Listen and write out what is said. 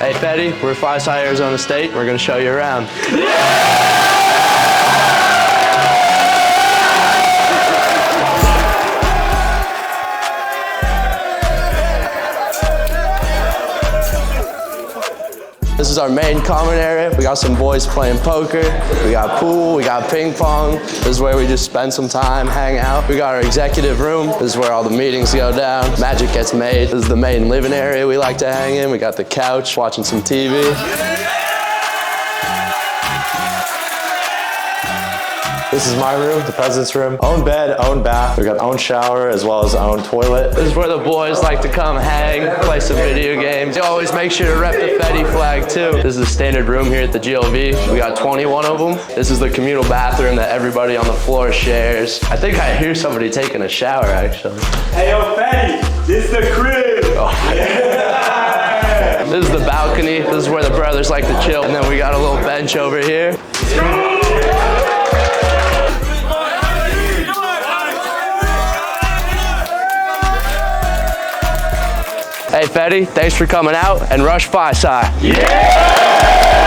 Hey Fetii, we're Fetii, Arizona State. We're gonna show you around. This is our main common area. We got some boys playing poker. We got pool, we got ping pong. This is where we just spend some time, hang out. We got our executive room. This is where all the meetings go down. Magic gets made. This is the main living area we like to hang in. We got the couch, watching some TV. This is my room, the president's room. Own bed, own bath. We got own shower as well as own toilet. This is where the boys like to come hang, play some video games. They always make sure to rep the Fetii flag too. This is the standard room here at the GLV. We got 21 of them. This is the communal bathroom that everybody on the floor shares. I think I hear somebody taking a shower actually. Hey yo, Fetii, this is the crib. Oh, yeah. This is the balcony. This is where the brothers like to chill. And then we got a little bench over here. Hey Fetii, thanks for coming out and rush Fetii. Yeah!